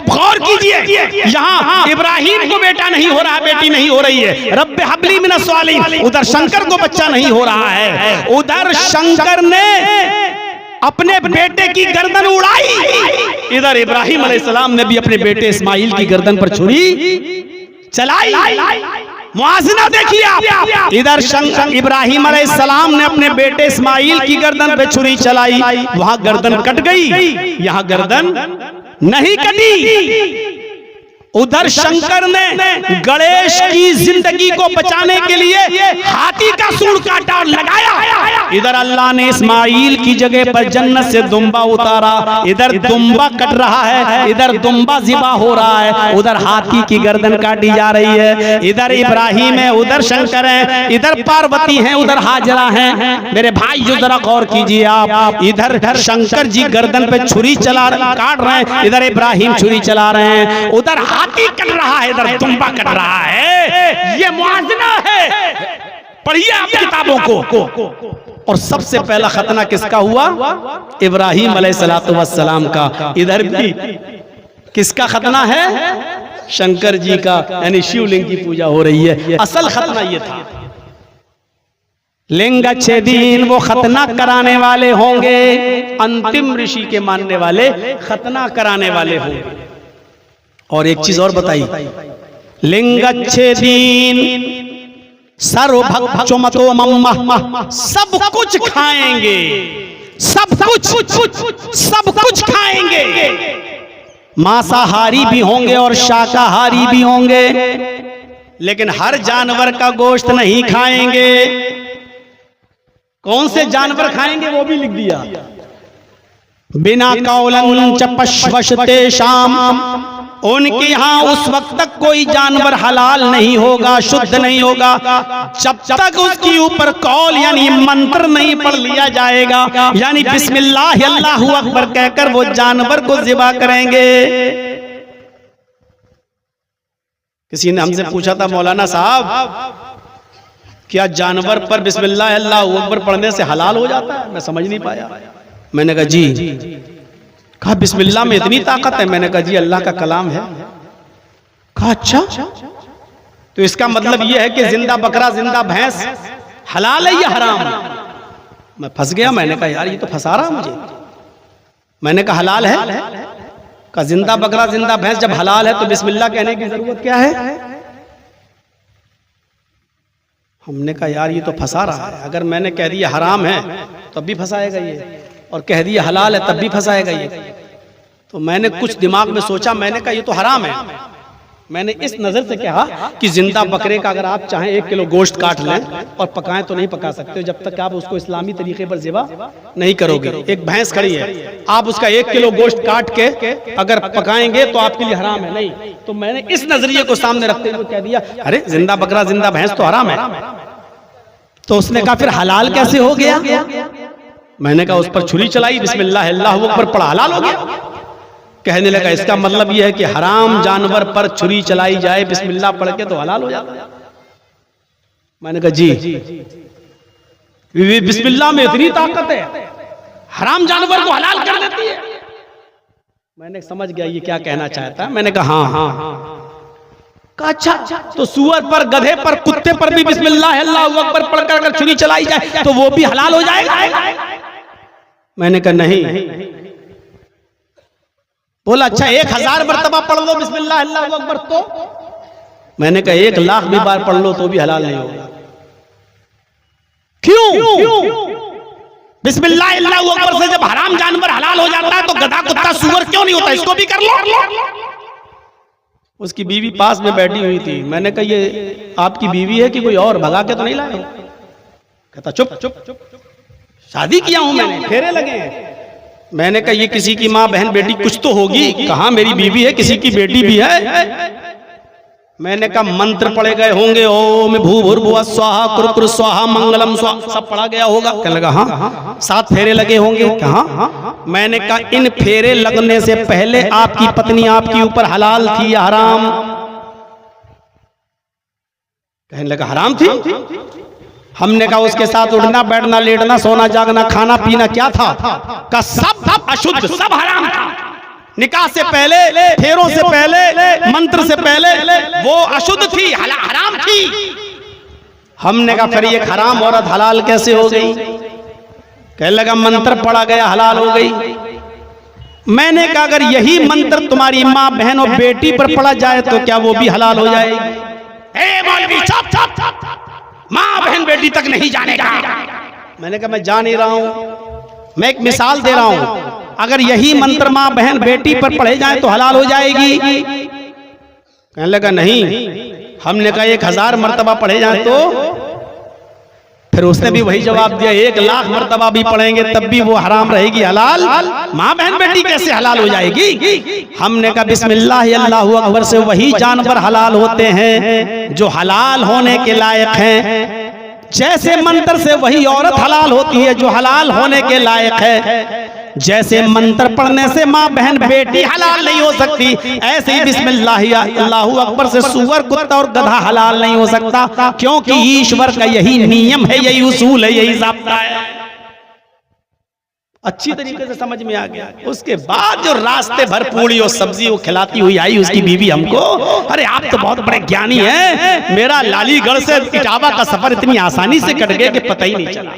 अब गौर कीजिए, यहाँ इब्राहिम को बेटा नहीं हो रहा, बेटी नहीं हो रही है, रब्बे हबली मिनस सालिहीन, उधर शंकर को बच्चा नहीं हो रहा है, उधर शंकर ने अपने बेटे की गर्दन उड़ाई, इधर इब्राहिम अलैहिस्सलाम ने भी अपने बेटे इस्माइल की गर्दन पर छुरी चलाई। मुआज़ना देखिए आप, इधर इब्राहिम अलैहिस्सलाम ने अपने बेटे इस्माइल की गर्दन पे छुरी चलाई, वहां गर्दन कट गई, यहां गर्दन नहीं कटी। उधर शंकर ने गणेश की जिंदगी को बचाने के लिए हाथी का सूंड काटा और लगाया, इधर अल्लाह ने इस्माइल की जगह पर जन्नत से दुम्बा उतारा, इधर दुम्बा कट रहा है, इधर दुम्बा ज़िबा हो रहा है, उधर हाथी की गर्दन काटी जा रही है, इधर इब्राहिम है, उधर शंकर है, इधर पार्वती है, उधर हाजरा है। मेरे भाई जो जरा गौर कीजिए आप, इधर शंकर जी गर्दन पे छुरी काट रहे हैं, इधर इब्राहिम छुरी चला रहे हैं, उधर हाथी कट रहा है, इधर दुम्बा कट रहा है। ये मुआज़ना है, पढ़िए आप किताबों को। और सबसे पहला खतना किसका हुआ? इब्राहिम अलैहिस्सलातु वस्सलाम का। इधर भी किसका खतना है? शंकर जी का, यानी शिवलिंग की पूजा हो रही है। असल खतना ये था, लिंग अच्छे दिन वो खतना कराने वाले होंगे, अंतिम ऋषि के मानने वाले खतना कराने वाले होंगे। और एक चीज और बताई, लिंग अच्छे दिन सर्वभक्षो मतो मम्मा, सब कुछ खाएंगे, सब कुछ खाएंगे, मांसाहारी भी होंगे और शाकाहारी भी होंगे, लेकिन हर जानवर का गोश्त नहीं खाएंगे। कौन से जानवर खाएंगे वो भी लिख दिया, बिना कौलन च पश्वशते शाम, उनके यहाँ उस वक्त तक कोई जानवर हलाल नहीं होगा, शुद्ध नहीं होगा, जब तक उसके ऊपर कौल यानी मंत्र नहीं पढ़ लिया जाएगा, यानी बिस्मिल्लाह अल्लाहु अकबर कहकर वो जानवर को ज़िबा करेंगे। किसी ने हमसे पूछा था, मौलाना साहब क्या जानवर पर बिस्मिल्लाह अल्लाहु अकबर पढ़ने से हलाल हो जाता है? मैं समझ नहीं पाया। मैंने कहा जी। कहा बिस्मिल्लाह में इतनी ताकत है? मैंने कहा जी अल्लाह का कलाम है। कहा अच्छा, तो इसका मतलब यह है कि जिंदा बकरा जिंदा भैंस हलाल है या हराम? मैं फंस गया। मैंने कहा यार ये तो फंसा रहा मुझे। मैंने कहा हलाल है। कहा जिंदा बकरा जिंदा भैंस जब हलाल है तो बिस्मिल्लाह कहने की जरूरत क्या है? हमने कहा यार ये तो फंसा रहा है। अगर मैंने कह दिया हराम है तब भी फंसाएगा ये, और कह दिया हलाल है तब भी फंसाएगा ये। तो मैंने कुछ दिमाग में सोचा, मैंने कहा ये तो हराम है। मैंने इस नजर से कहा कि जिंदा बकरे का अगर आप चाहें 1 किलो गोश्त काट लें और पकाएं तो नहीं पका सकते जब तक आप उसको इस्लामी तरीके पर ज़िबा नहीं करोगे। एक भैंस खड़ी है, आप उसका 1 किलो गोश्त काट के अगर पकाएंगे तो आपके लिए हराम है। नहीं, तो मैंने इस नजरिए को सामने रखते हुए कह दिया अरे जिंदा बकरा जिंदा भैंस तो हराम है। तो उसने कहा फिर हलाल कैसे हो गया? मैंने कहा उस पर छुरी चलाई, बिस्मिल्लाह अल्लाहु अकबर पढ़ा, हलाल हो गया। कहने लगा इसका मतलब यह है कि हराम जानवर पर छुरी चलाई जाए बिस्मिल्लाह पढ़ के तो हलाल हो जाता है। मैंने कहा जी बिस्मिल्लाह में इतनी ताकत है, हराम जानवर को हलाल कर देती है। मैंने समझ गया ये क्या कहना चाहता है। मैंने कहा हाँ। कहा अच्छा, तो सुअर पर, गधे पर, कुत्ते पर भी बिस्मिल्लाह अल्लाहु अकबर पढ़कर अगर छुरी चलाई जाए तो वो भी हलाल हो जाएगा? मैंने कहा नहीं। बोला अच्छा 1000 मरतबा पढ़ लो बिस्मिल्लाह अल्लाहु अकबर तो? मैंने कहा 1 लाख भी बार पढ़ लो तो भी हलाल नहीं होगा। क्यों? बिस्मिल्लाह अल्लाहु अकबर से जब हराम जानवर हलाल हो जाता है तो गधा कुत्ता सुअर क्यों नहीं होता? इसको भी कर लो। उसकी बीवी पास में बैठी हुई थी। मैंने कहा ये आपकी बीवी है कि कोई और, भगा के तो नहीं लाए? कहता चुप, शादी किया हूं मैंने, फेरे लगे हैं। मैंने कहा ये किसी की माँ बहन बेटी कुछ तो होगी। कहा मेरी बीवी है, किसी की बेटी भी है। मैंने कहा मंत्र पढ़े गए होंगे, ओम भूर्भुवः स्वाहा कुरकुर स्वाहा मंगलम स्वाहा, सब पढ़ा गया होगा। कहने लगा हाँ। 7 फेरे लगे होंगे। कहा? मैंने कहा इन फेरे लगने से पहले आपकी पत्नी आपके ऊपर हलाल थी या हराम? कहने लगा हराम थी। हमने कहा उसके साथ उठना बैठना लेटना सोना जागना खाना पीना क्या था? का सब अशुद्ध, सब हराम था। निकाह से पहले, फेरों से पहले, मंत्र से पहले वो अशुद्ध थी, हराम थी। हमने कहा फिर ये हराम औरत हलाल कैसे हो गई? कहने लगा मंत्र पढ़ा गया हलाल हो गई। मैंने कहा अगर यही मंत्र तुम्हारी माँ बहन और बेटी पर पढ़ा जाए तो क्या वो भी हलाल हो जाएगी? ए मौलवी चुप चुप चुप, माँ बहन बेटी तक नहीं जानेगा। मैंने कहा मैं जान ही रहा हूं, मैं एक मिसाल दे रहा हूं। अगर यही मंत्र माँ बहन बेटी पर पढ़े जाए तो हलाल हो जाएगी? कहने लगा नहीं। हमने कहा 1000 मर्तबा पढ़े जाए तो? फिर उसने भी वही जवाब दिया 1,00,000 मर्तबा भी पढ़ेंगे तब भी वो हराम रहेगी। हलाल माँ बहन बेटी कैसे हलाल हो जाएगी? हमने कहा बिस्मिल्लाह अल्लाहु अकबर से वही जानवर हलाल होते हैं जो हलाल होने के लायक हैं। जैसे मंत्र से वही औरत हलाल होती है जो हलाल होने के लायक है। जैसे मंत्र पढ़ने से माँ बहन बेटी हलाल नहीं हो सकती, ऐसे ही बिस्मिल्लाह अल्लाहु अकबर से सूअर, कुत्ता और गधा हलाल नहीं हो सकता, क्योंकि ईश्वर का यही नियम है, यही उसूल है, यही ज़ाब्ता है। अच्छी तरीके से समझ में आ गया। उसके बाद जो रास्ते भर पूड़ी और सब्जी वो खिलाती हुई आई उसकी बीवी हमको, अरे आप तो बहुत बड़े ज्ञानी हैं, मेरा लालीगढ़ से इटावा का सफर इतनी आसानी से कट गया कि पता ही नहीं चला।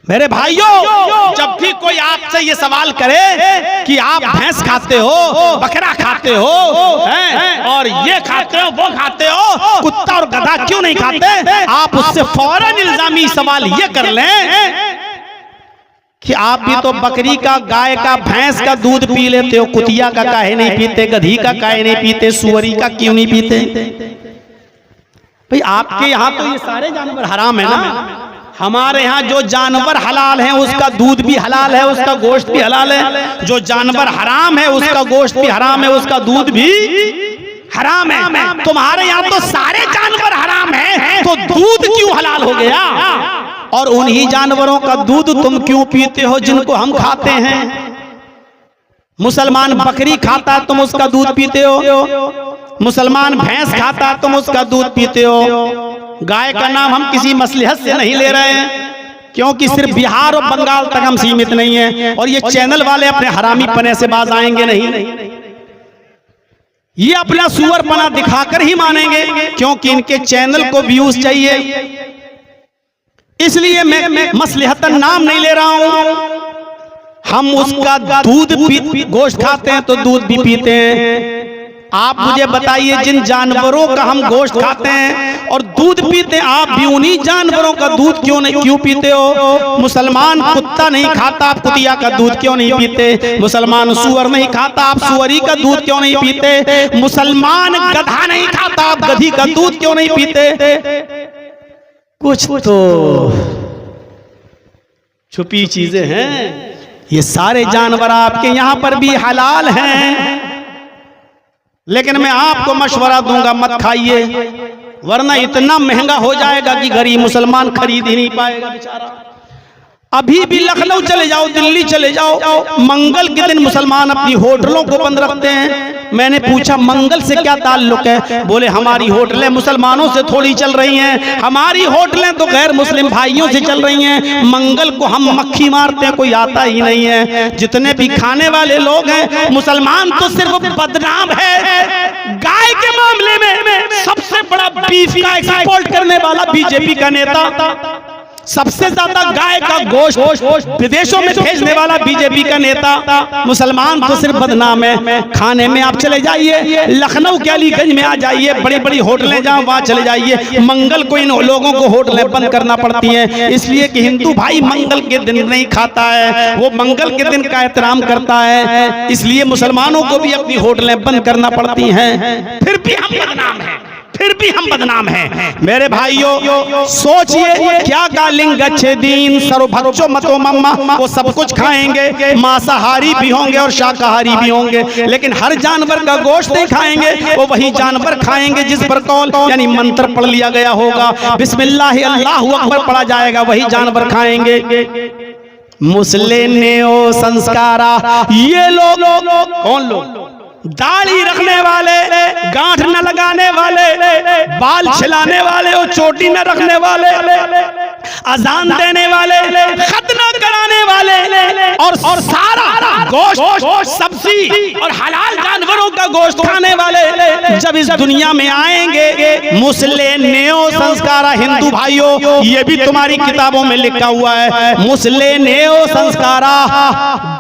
मेरे भाइयों, जब भी कोई आपसे ये सवाल करे कि आप भैंस खाते हो, बकरा खाते हो, और ये खाते हो, वो खाते हो, कुत्ता और गधा क्यों नहीं खाते, आप उससे फौरन इल्जामी सवाल ये कर लें कि आप भी तो बकरी का, गाय का, भैंस का दूध पी लेते हो, कुतिया का काहे नहीं पीते, गधी का काहे नहीं पीते, सुअरी का क्यों नहीं पीते? भाई आपके यहाँ तो ये सारे जानवर हराम है ना। हमारे यहाँ जो जानवर हलाल है उसका दूध भी हलाल है, उसका गोश्त भी हलाल है। जो जानवर हराम है उसका गोश्त भी हराम है, उसका दूध भी हराम है। तुम्हारे यहाँ तो सारे जानवर हराम है, तो दूध क्यों हलाल हो गया? और उन्हीं जानवरों का दूध तुम क्यों पीते हो जिनको हम खाते हैं? मुसलमान बकरी खाता तुम उसका दूध पीते हो, मुसलमान भैंस खाता तुम उसका दूध पीते हो। गाय का नाम हम किसी मसलहत से नहीं ले रहे हैं, क्योंकि सिर्फ बिहार और बंगाल तक हम सीमित नहीं हैं, और ये चैनल वाले अपने हरामी पने से बाज आएंगे नहीं। ये अपना सुअरपना दिखाकर ही मानेंगे, क्योंकि इनके चैनल को व्यूज चाहिए। इसलिए मैं मसलहतन नाम नहीं ले रहा हूं। हम उसका दूध गोश्त खाते हैं तो दूध भी पीते हैं। आप मुझे बताइए, जिन जानवरों का हम गोश्त खाते हैं और दूध पीते हैं, आप भी उन्हीं जानवरों का दूध क्यों पीते हो? मुसलमान कुत्ता नहीं खाता, आप कुतिया का दूध क्यों नहीं पीते? मुसलमान सुअर नहीं खाता, आप सुअरी का दूध क्यों नहीं पीते? मुसलमान गधा नहीं खाता, आप गधी का दूध क्यों नहीं पीते? कुछ तो छुपी चीजें हैं। ये सारे जानवर आपके यहां पर भी हलाल हैं, लेकिन मैं आपको मशवरा दूंगा मत खाइए, वरना इतना महंगा हो जाएगा कि गरीब मुसलमान खरीद ही नहीं पाएगा बेचारा। अभी भी लखनऊ चले जाओ, दिल्ली चले जाओ, मंगल के दिन मुसलमान अपनी होटलों को बंद रखते हैं। मैंने पूछा मंगल से क्या ताल्लुक है? बोले हमारी होटलें मुसलमानों से थोड़ी चल रही हैं, हमारी होटलें तो गैर मुस्लिम भाइयों से चल रही हैं। मंगल को हम मक्खी मारते हैं, कोई आता ही नहीं है। जितने भी खाने वाले लोग हैं, मुसलमान तो सिर्फ बदनाम है। गाय के मामले में सबसे बड़ा बीफ का एक्सपोर्ट करने वाला बीजेपी का नेता, सबसे ज्यादा गाय का गोश्त विदेशों में भेजने वाला बीजेपी का नेता। मुसलमान तो सिर्फ बदनाम है। खाने में आप चले जाइए, लखनऊ के अलीगंज में आ जाइए, बड़ी बड़ी होटलें जहां वहां चले जाइए, मंगल को इन लोगों को होटलें बंद करना पड़ती हैं, इसलिए कि हिंदू भाई मंगल के दिन नहीं खाता है, वो मंगल के दिन का एहतराम करता है, इसलिए मुसलमानों को भी अपनी होटलें बंद करना पड़ती हैं। फिर भी हम बदनाम हैं, फिर भी हम बदनाम हैं। मेरे भाइयों सोचिए, क्या गालिंग अच्छे दीन सर्वभक्षो मतो मम्मा, वो सब कुछ खाएंगे, मांसाहारी भी होंगे और शाकाहारी भी होंगे, लेकिन हर जानवर का गोश्त नहीं खाएंगे। वो वही जानवर खाएंगे जिस पर कौल यानी मंत्र पढ़ लिया गया होगा, बिस्मिल्लाह अल्लाहु अकबर पढ़ा जाएगा, वही जानवर खाएंगे। मुस्लिम नेओ संस्कारा, ये लोग कौन लोग? दाढ़ी रखने वाले, गांठ न लगाने वाले, बाल छिलाने वाले और चोटी न रखने वाले, अजान देने वाले, खतना कराने वाले और सारा गोश्त सब्जी और हलाल जानवरों का गोश्त खाने वाले जब इस दुनिया में आएंगे, मुस्लिम नेओ संस्कारा, हिंदू भाइयों ये भी तुम्हारी किताबों में लिखा हुआ है, मुस्लिम नेओ संस्कारा,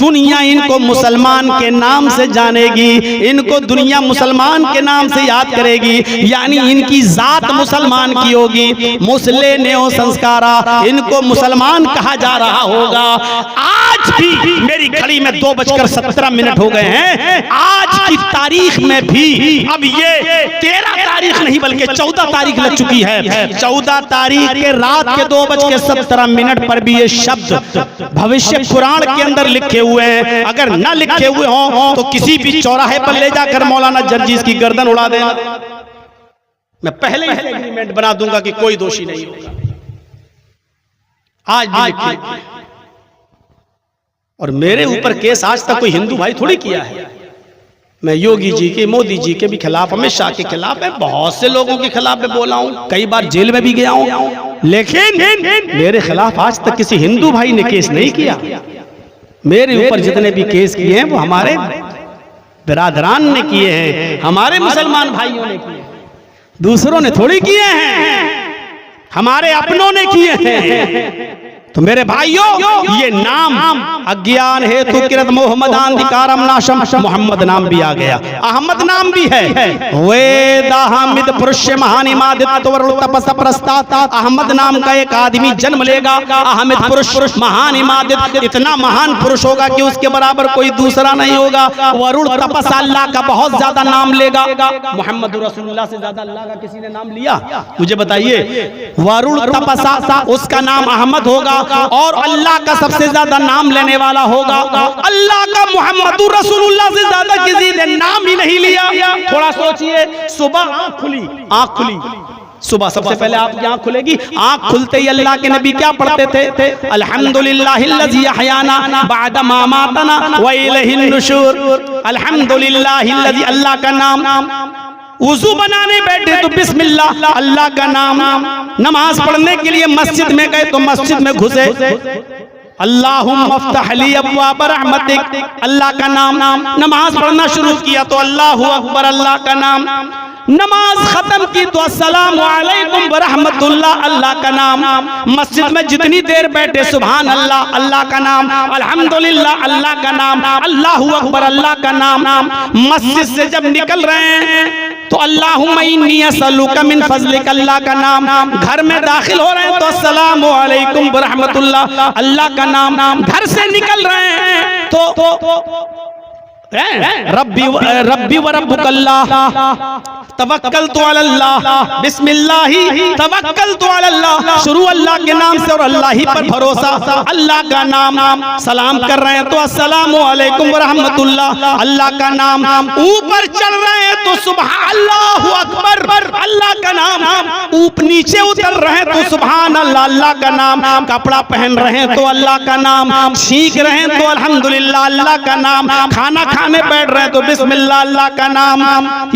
दुनिया इनको मुसलमान के नाम से जानेगी, इनको दुनिया मुसलमान के नाम से याद करेगी, यानी इनकी जात मुसलमान की होगी। मुस्लिम नेओ संस्कारा, इनको मुसलमान कहा जा रहा होगा। आज भी मेरी घड़ी में 2:17 हो गए हैं, आज की तारीख में भी अब ये 13 तारीख नहीं बल्कि 14 तारीख लग चुकी है। 14 तारीख के रात के 2:17 पर भी ये शब्द भविष्य पुराण के अंदर लिखे हुए हैं। अगर न लिखे हुए हों तो किसी भी चौराहे पर ले जाकर मौलाना जर्जीस की गर्दन उड़ा देना, मैं पहले ही एग्रीमेंट बना दूंगा कि कोई दोषी नहीं होगा। आज भी और मेरे ऊपर केस आज तक कोई हिंदू भाई थोड़ी किया है। मैं योगी जी के, मोदी जी के भी खिलाफ, अमित शाह के खिलाफ, मैं बहुत से लोगों के खिलाफ में बोला हूं, कई बार जेल में भी गया हूं, लेकिन मेरे खिलाफ आज तक किसी हिंदू भाई ने केस नहीं किया। मेरे ऊपर जितने भी केस किए हैं वो हमारे बिरादरान ने किए हैं, हमारे मुसलमान भाइयों ने किए, दूसरों ने थोड़ी किए हैं, हमारे अपनों ने किए हैं। तो मेरे भाइयों, ये नाम अज्ञान हेतु किरत मोहम्मद अंधिकारम नाशम, मोहम्मद नाम भी आ गया, अहमद नाम भी है। वेद हामिद पुरुष महानिमादित वरुण तपस प्रस्तात, अहमद नाम का एक आदमी जन्म लेगा, अहमद पुरुष महानिमादित, इतना महान पुरुष होगा कि उसके बराबर कोई दूसरा नहीं होगा। वरुण तपस, अल्लाह का बहुत ज्यादा नाम लेगा। मोहम्मद रसूलुल्लाह से ज्यादा अल्लाह का किसी ने नाम लिया? मुझे बताइए। वरुण तपसा, उसका नाम अहमद होगा और अल्लाह का सबसे ज्यादा नाम लेने वाला होगा। अल्लाह का मोहम्मद रसूलुल्लाह से ज्यादा किसी ने नाम ही नहीं लिया। थोड़ा सोचिए, सुबह आंख खुली, सुबह सबसे पहले आपकी आंख खुलेगी, आंख खुलते ही अल्लाह के नबी क्या पढ़ते थे? अल्हम्दुलिल्लाहिल्लज़ी अहयाना बअदा मा मातना व इलैहिन नुशूर। अल्हम्दुलिल्लाहिल्लज़ी, अल्लाह का नाम। वुजू बनाने बैठे तो बिस्मिल्लाह, अल्लाह का नाम। नमाज पढ़ने के लिए मस्जिद में गए तो मस्जिद में घुसे, अल्लाहुम्मा अफ्तह ली अब्वाब रहमतिक, अल्लाह का नाम। नमाज पढ़ना शुरू किया तो अल्लाहु अकबर, अल्लाह का नाम। नमाज खत्म की तो अस्सलामु अलैकुम व रहमतुल्लाह, अल्लाह का नाम। मस्जिद में जितनी देर बैठे सुभान अल्लाह, अल्लाह का नाम। अल्हम्दुलिल्लाह, अल्लाह का नाम। अल्लाहु अकबर, अल्लाह का नाम। मस्जिद से जब निकल रहे हैं तो अल्लाहुम्मा इन्नी असअलुका मिन फज़लिक, अल्लाह का नाम। घर में दाखिल हो रहे हैं तो अस्सलामु अलैकुम व रहमतुल्लाह, अल्लाह का नाम। घर से निकल रहे हैं तो रब्बी व रब्बुकल्लाह, तवक्कलतु अलल्लाह, बिस्मिल्लाही तवक्कलतु अलल्लाह, शुरू अल्लाह के नाम से और अल्लाह ही पर भरोसा, अल्लाह का नाम। सलाम कर रहे हैं तो अस्सलामु अलैकुम व रहमतुल्लाह, अल्लाह का नाम। ऊपर चढ़ रहे हैं तो सुबहान अल्लाहु अकबर, अल्लाह का नाम। ऊपर नीचे उतर रहे हैं तो सुबहान अल्लाह, अल्लाह का नाम। कपड़ा पहन रहे हैं तो अल्लाह का नाम, सीख रहे हैं तो अल्हम्दुलिल्लाह, अल्लाह का नाम। खाना खाने बैठ रहे हैं तो बिस्मिल्लाह, अल्लाह का नाम।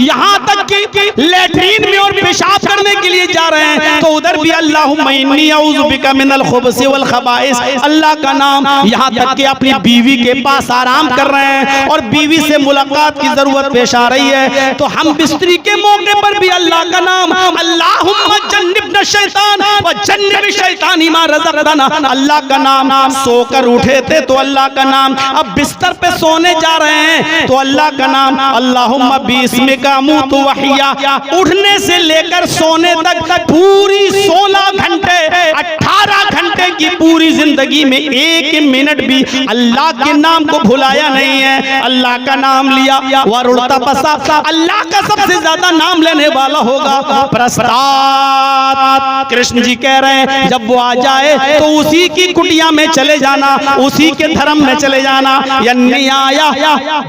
यहाँ तक कि लैट्रीन में और पेशाब करने के लिए जा रहे हैं तो उधर भी अल्लाहुम्मा इन्नी अऊज़ु बिका मिनल खुबुसि वल खबाइस, अल्लाह का नाम। यहाँ तक कि अपनी बीवी के पास आराम कर रहे हैं और बीवी से मुलाकात की जरूरत पेश आ रही है तो हम बिस्तरी के मौके पर भी अल्लाह का नाम। अल्लाहुम्मा जन्निबना शैतान व जन्निब शैतान मा रज़क़तना, अल्लाह का नाम। सोकर उठे थे तो अल्लाह का नाम, अब बिस्तर पे सोने जा रहे हैं तो अल्लाह का नाम। अल्लाहुम्मा बिस्मिका अमूतु व अहया, उठने से लेकर सोने तक पूरी 16 घंटे 18 घंटे की पूरी जिंदगी में 1 मिनट भी अल्लाह के नाम को भुलाया नहीं है, अल्लाह का नाम लिया। वरुण तपसा, अल्लाह का सबसे ज्यादा नाम लेने वाला होगा। प्रस्ताव, कृष्ण जी कह रहे हैं जब वो आ जाए तो उसी की कुटिया में चले जाना, उसी के धर्म में चले जाना। यानी आया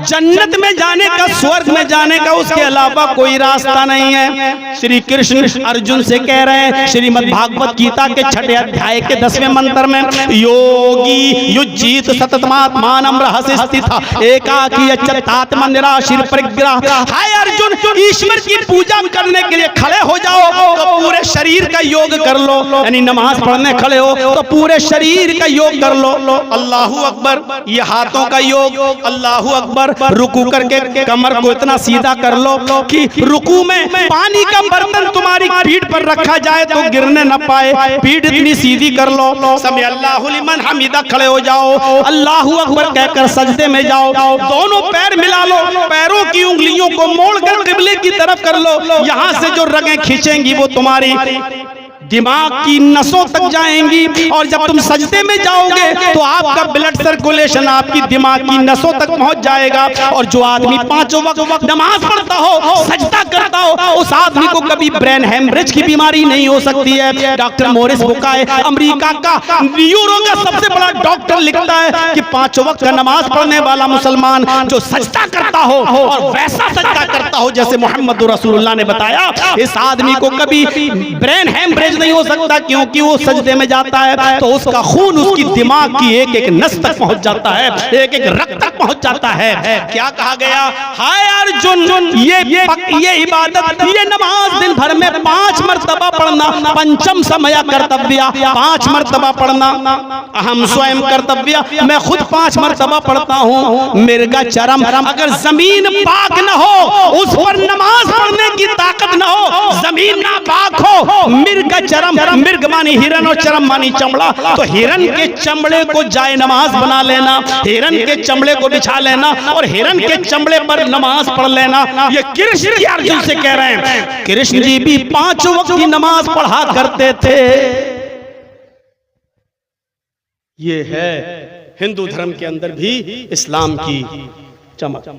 जन्नत में जाने का, स्वर्ग में जाने का उसके अलावा कोई रास्ता नहीं है। श्री कृष्ण अर्जुन से कह रहे हैं, श्रीमद् भागवत गीता के 6 अध्याय के 10 25वें मंत्र में, योगी युज्जीत सततमात्मानं रहस्य स्थिता एकाकी अच्युतात्मा निराशीर परिग्रह। हाय अर्जुन, ईश्वर की पूजा करने के लिए खड़े हो जाओ तो पूरे शरीर का योग कर लो, यानी नमाज पढ़ने खड़े हो तो पूरे शरीर का योग कर लो। अल्लाहू अकबर, ये हाथों का योग, अल्लाहू अकबर। रुकू करके कमर को इतना सीधा कर लो कि रुकू में पानी का बर्तन तुम्हारी पीठ पर रखा जाए तो गिरने न पाए, पीठ इतनी सीधी कर लो। समी अल्लाहु लिमन हमीदा, खड़े हो जाओ, अल्लाहू अकबर कहकर सजदे में जाओ, दोनों पैर मिला लो, पैरों की उंगलियों को मोड़कर किबले की तरफ कर लो। यहां से जो रगें खींचेंगी वो तुम्हारी दिमाग की नसों तक जाएंगी, और जब तुम सजदे में जाओगे तो आपका ब्लड सर्कुलेशन आपकी दिमाग की नसों तक पहुंच जाएगा। और जो आदमी 5 वक्त नमाज पढ़ता हो, सजदा करता हो, उस आदमी को कभी ब्रेन हेमरेज की बीमारी नहीं हो सकती है। डॉक्टर मोरिस बुकाय, अमेरिका का न्यूरो का सबसे बड़ा डॉक्टर, लिखता है कि 5 वक्त का नमाज पढ़ने वाला मुसलमान जो सजदा करता हो और वैसा सजदा करता हो जैसे मोहम्मद रसूलुल्लाह ने बताया, इस आदमी को कभी ब्रेन हेमरेज नहीं हो सकता, क्योंकि वो सजदे में जाता है तो उसका खून उसकी दिमाग की एक एक नस तक पहुंच जाता है, एक एक रक्त तक पहुंच जाता है। क्या कहा गया? हाय अर्जुन, ये इबादत, ये नमाज दिन भर में 5 मर्तबा पढ़ना, पंचम समय कर्तव्य, 5 मर्तबा पढ़ना। अहम स्वयं कर्तव्य, मैं खुद 5 मर्तबा पढ़ता हूँ। मिर्गा चरम, अगर जमीन पाक न हो, उस पर नमाज पढ़ने की ताकत न हो, जमीन ना पाक हो, मिर्गा चरम, मिर्ग मानी हिरन और चरम मानी चमड़ा, तो हिरन के चमड़े को जाए नमाज बना लेना, हिरन के चमड़े को बिछा लेना और हिरन के चमड़े पर नमाज पढ़ लेना। ये कृष्ण जी अर्जुन से कह रहे हैं। कृष्ण जी भी 5 वक्त की नमाज पढ़ा करते थे। ये है हिंदू धर्म के अंदर भी इस्लाम की चमक।